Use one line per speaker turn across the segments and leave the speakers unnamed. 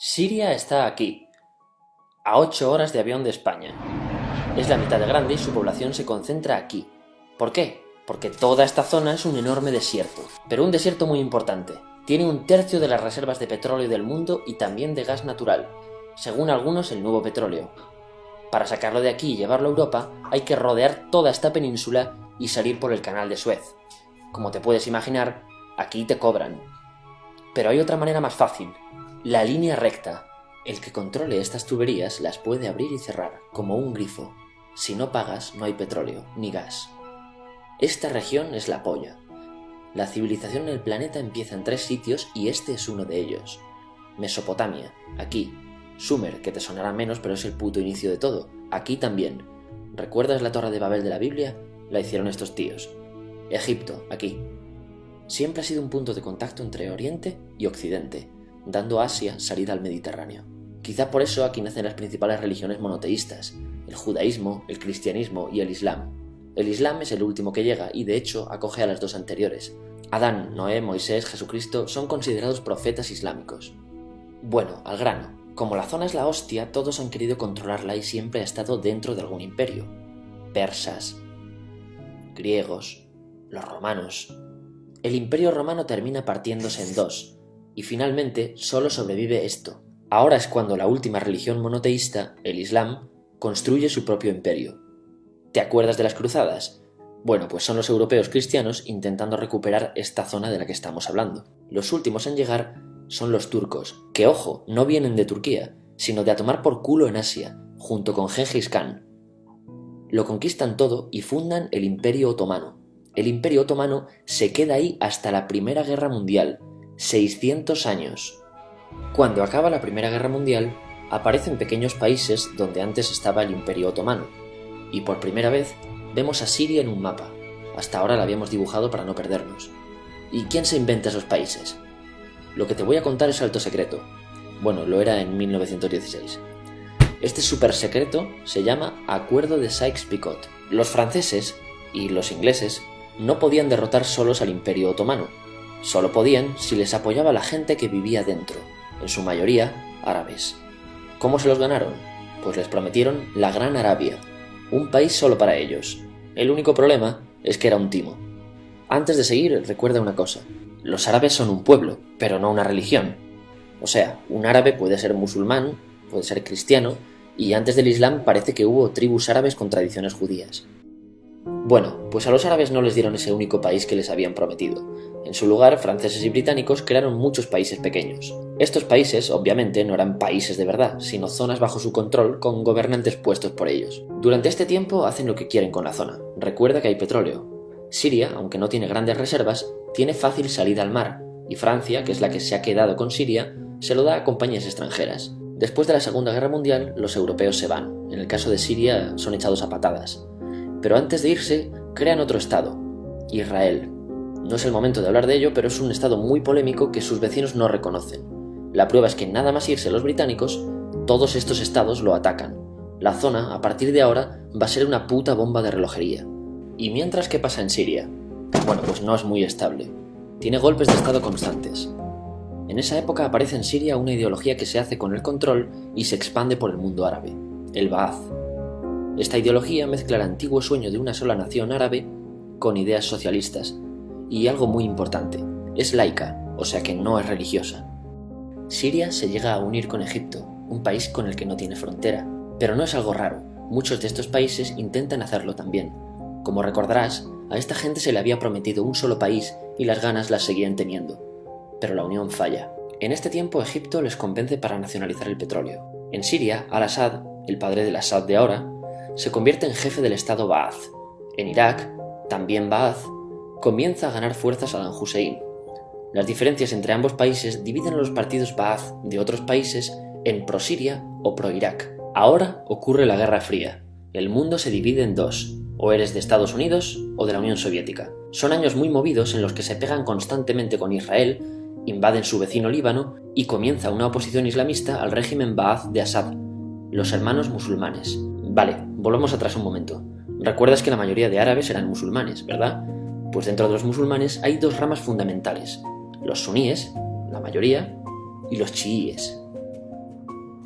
Siria está aquí, a 8 horas de avión de España. Es la mitad de grande y su población se concentra aquí. ¿Por qué? Porque toda esta zona es un enorme desierto, pero un desierto muy importante. Tiene un tercio de las reservas de petróleo del mundo y también de gas natural, según algunos el nuevo petróleo. Para sacarlo de aquí y llevarlo a Europa, hay que rodear toda esta península y salir por el canal de Suez. Como te puedes imaginar, aquí te cobran. Pero hay otra manera más fácil, la línea recta. El que controle estas tuberías las puede abrir y cerrar, como un grifo. Si no pagas, no hay petróleo, ni gas. Esta región es la polla. La civilización en el planeta empieza en 3 sitios y este es uno de ellos. Mesopotamia, aquí. Sumer, que te sonará menos, pero es el puto inicio de todo. Aquí también. ¿Recuerdas la Torre de Babel de la Biblia? La hicieron estos tíos. Egipto, aquí. Siempre ha sido un punto de contacto entre Oriente y Occidente, dando a Asia salida al Mediterráneo. Quizá por eso aquí nacen las principales religiones monoteístas, el judaísmo, el cristianismo y el islam. El islam es el último que llega y de hecho acoge a las dos anteriores. Adán, Noé, Moisés, Jesucristo son considerados profetas islámicos. Bueno, al grano. Como la zona es la hostia, todos han querido controlarla y siempre ha estado dentro de algún imperio. Persas, griegos, los romanos. El imperio romano termina partiéndose en dos, y finalmente solo sobrevive esto. Ahora es cuando la última religión monoteísta, el Islam, construye su propio imperio. ¿Te acuerdas de las cruzadas? Bueno, pues son los europeos cristianos intentando recuperar esta zona de la que estamos hablando. Los últimos en llegar son los turcos, que ojo, no vienen de Turquía, sino de a tomar por culo en Asia, junto con Gengis Khan. Lo conquistan todo y fundan el Imperio Otomano. El Imperio Otomano se queda ahí hasta la Primera Guerra Mundial, 600 años. Cuando acaba la Primera Guerra Mundial, aparecen pequeños países donde antes estaba el Imperio Otomano, y por primera vez vemos a Siria en un mapa. Hasta ahora la habíamos dibujado para no perdernos. ¿Y quién se inventa esos países? Lo que te voy a contar es alto secreto. Bueno, lo era en 1916. Este súper secreto se llama Acuerdo de Sykes-Picot. Los franceses y los ingleses no podían derrotar solos al Imperio Otomano. Solo podían si les apoyaba la gente que vivía dentro, en su mayoría árabes. ¿Cómo se los ganaron? Pues les prometieron la Gran Arabia, un país solo para ellos. El único problema es que era un timo. Antes de seguir, recuerda una cosa. Los árabes son un pueblo, pero no una religión. O sea, un árabe puede ser musulmán, puede ser cristiano, y antes del Islam parece que hubo tribus árabes con tradiciones judías. Bueno, pues a los árabes no les dieron ese único país que les habían prometido. En su lugar, franceses y británicos crearon muchos países pequeños. Estos países, obviamente, no eran países de verdad, sino zonas bajo su control con gobernantes puestos por ellos. Durante este tiempo hacen lo que quieren con la zona. Recuerda que hay petróleo. Siria, aunque no tiene grandes reservas, tiene fácil salida al mar, y Francia, que es la que se ha quedado con Siria, se lo da a compañías extranjeras. Después de la Segunda Guerra Mundial, los europeos se van. En el caso de Siria, son echados a patadas. Pero antes de irse, crean otro estado, Israel. No es el momento de hablar de ello, pero es un estado muy polémico que sus vecinos no reconocen. La prueba es que nada más irse los británicos, todos estos estados lo atacan. La zona, a partir de ahora, va a ser una puta bomba de relojería. ¿Y mientras qué pasa en Siria? Bueno, pues no es muy estable. Tiene golpes de estado constantes. En esa época aparece en Siria una ideología que se hace con el control y se expande por el mundo árabe, el Ba'ath. Esta ideología mezcla el antiguo sueño de una sola nación árabe con ideas socialistas. Y algo muy importante, es laica, o sea que no es religiosa. Siria se llega a unir con Egipto, un país con el que no tiene frontera. Pero no es algo raro, muchos de estos países intentan hacerlo también. Como recordarás, a esta gente se le había prometido un solo país y las ganas las seguían teniendo. Pero la unión falla. En este tiempo Egipto les convence para nacionalizar el petróleo. En Siria, Al-Assad, el padre del Assad de ahora, se convierte en jefe del estado Ba'ath. En Irak, también Ba'ath, comienza a ganar fuerza Saddam Hussein. Las diferencias entre ambos países dividen a los partidos Ba'ath de otros países en pro-Siria o pro-Irak. Ahora ocurre la Guerra Fría. El mundo se divide en dos, o eres de Estados Unidos o de la Unión Soviética. Son años muy movidos en los que se pegan constantemente con Israel, invaden su vecino Líbano y comienza una oposición islamista al régimen Ba'ath de Assad, los hermanos musulmanes. Vale, volvamos atrás un momento. Recuerdas que la mayoría de árabes eran musulmanes, ¿verdad? Pues dentro de los musulmanes hay dos ramas fundamentales, los suníes, la mayoría, y los chiíes.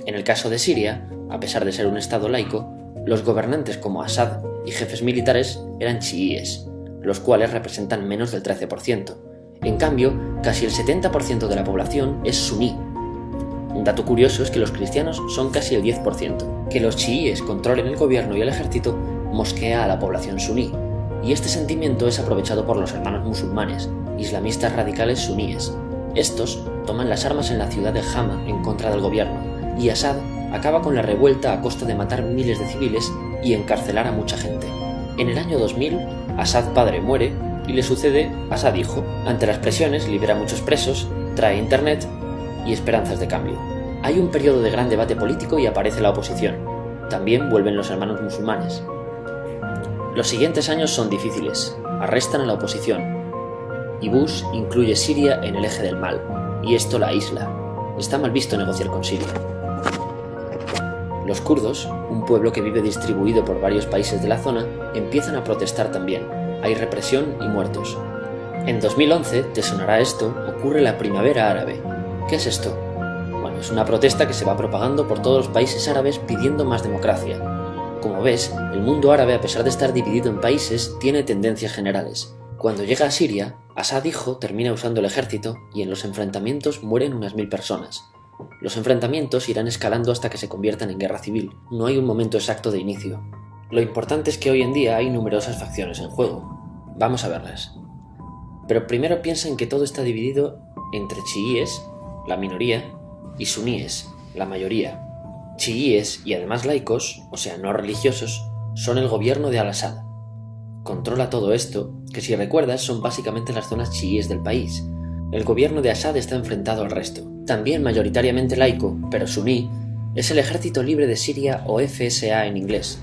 En el caso de Siria, a pesar de ser un estado laico, los gobernantes como Assad y jefes militares eran chiíes, los cuales representan menos del 13%. En cambio, casi el 70% de la población es suní. Un dato curioso es que los cristianos son casi el 10%. Que los chiíes controlen el gobierno y el ejército mosquea a la población suní, y este sentimiento es aprovechado por los hermanos musulmanes, islamistas radicales suníes. Estos toman las armas en la ciudad de Hama en contra del gobierno, y Assad acaba con la revuelta a costa de matar miles de civiles y encarcelar a mucha gente. En el año 2000, Assad padre muere y le sucede Assad hijo. Ante las presiones libera a muchos presos, trae internet y esperanzas de cambio. Hay un periodo de gran debate político y aparece la oposición. También vuelven los hermanos musulmanes. Los siguientes años son difíciles, arrestan a la oposición, y Bush incluye Siria en el eje del mal, y esto la aísla. Está mal visto negociar con Siria. Los kurdos, un pueblo que vive distribuido por varios países de la zona, empiezan a protestar también. Hay represión y muertos. En 2011, te sonará esto, ocurre la Primavera Árabe. ¿Qué es esto? Bueno, es una protesta que se va propagando por todos los países árabes pidiendo más democracia. Como ves, el mundo árabe, a pesar de estar dividido en países, tiene tendencias generales. Cuando llega a Siria, Assad hijo termina usando el ejército y en los enfrentamientos mueren unas 1000 personas. Los enfrentamientos irán escalando hasta que se conviertan en guerra civil. No hay un momento exacto de inicio. Lo importante es que hoy en día hay numerosas facciones en juego. Vamos a verlas. Pero primero piensa en que todo está dividido entre chiíes, la minoría, y suníes, la mayoría. Chiíes y además laicos, o sea no religiosos, son el gobierno de Al-Assad. Controla todo esto, que si recuerdas son básicamente las zonas chiíes del país. El gobierno de Assad está enfrentado al resto. También mayoritariamente laico, pero suní, es el Ejército Libre de Siria o FSA en inglés.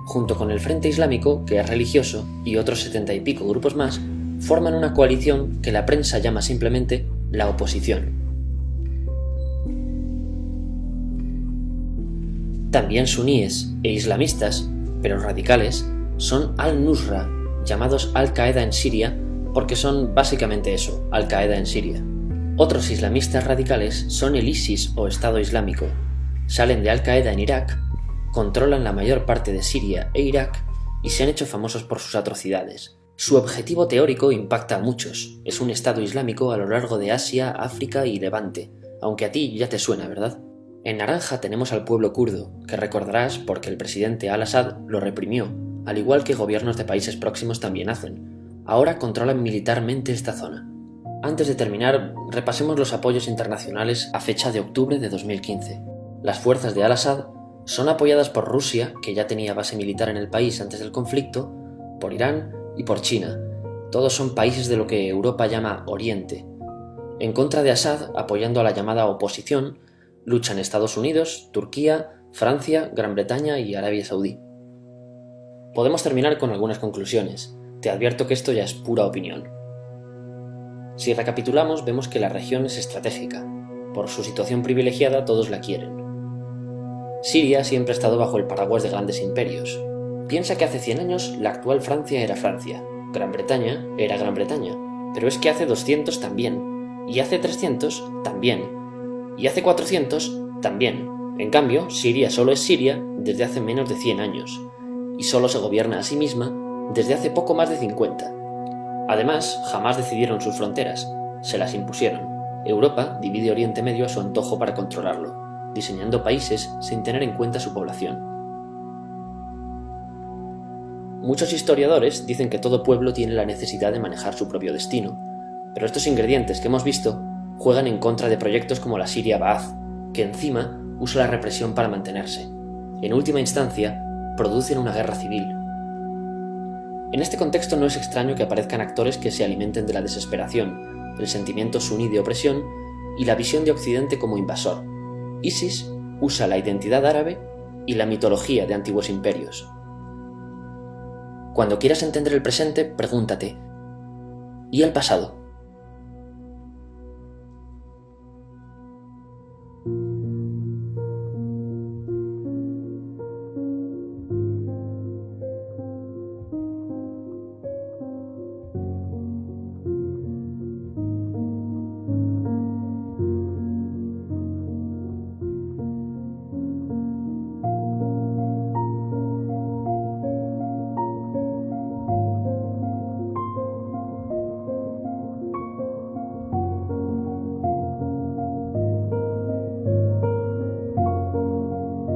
Junto con el Frente Islámico, que es religioso, y otros 70 y pico grupos más, forman una coalición que la prensa llama simplemente la oposición. También suníes e islamistas, pero radicales, son Al-Nusra, llamados Al-Qaeda en Siria, porque son básicamente eso, Al-Qaeda en Siria. Otros islamistas radicales son el ISIS o Estado Islámico. Salen de Al-Qaeda en Irak, controlan la mayor parte de Siria e Irak y se han hecho famosos por sus atrocidades. Su objetivo teórico impacta a muchos. Es un Estado Islámico a lo largo de Asia, África y Levante, aunque a ti ya te suena, ¿verdad? En naranja tenemos al pueblo kurdo, que recordarás porque el presidente Al-Assad lo reprimió, al igual que gobiernos de países próximos también hacen. Ahora controlan militarmente esta zona. Antes de terminar, repasemos los apoyos internacionales a fecha de octubre de 2015. Las fuerzas de Al-Assad son apoyadas por Rusia, que ya tenía base militar en el país antes del conflicto, por Irán y por China. Todos son países de lo que Europa llama Oriente. En contra de Assad, apoyando a la llamada oposición, luchan Estados Unidos, Turquía, Francia, Gran Bretaña y Arabia Saudí. Podemos terminar con algunas conclusiones. Te advierto que esto ya es pura opinión. Si recapitulamos, vemos que la región es estratégica. Por su situación privilegiada, todos la quieren. Siria siempre ha estado bajo el paraguas de grandes imperios. Piensa que hace 100 años la actual Francia era Francia, Gran Bretaña era Gran Bretaña, pero es que hace 200 también, y hace 300 también, y hace 400 también. En cambio, Siria solo es Siria desde hace menos de 100 años, y solo se gobierna a sí misma desde hace poco más de 50. Además, jamás decidieron sus fronteras, se las impusieron. Europa divide Oriente Medio a su antojo para controlarlo, diseñando países sin tener en cuenta su población. Muchos historiadores dicen que todo pueblo tiene la necesidad de manejar su propio destino, pero estos ingredientes que hemos visto juegan en contra de proyectos como la Siria Ba'ath, que encima usa la represión para mantenerse. En última instancia, producen una guerra civil. En este contexto no es extraño que aparezcan actores que se alimenten de la desesperación, el sentimiento suní de opresión y la visión de Occidente como invasor. ISIS usa la identidad árabe y la mitología de antiguos imperios. Cuando quieras entender el presente, pregúntate: ¿y el pasado?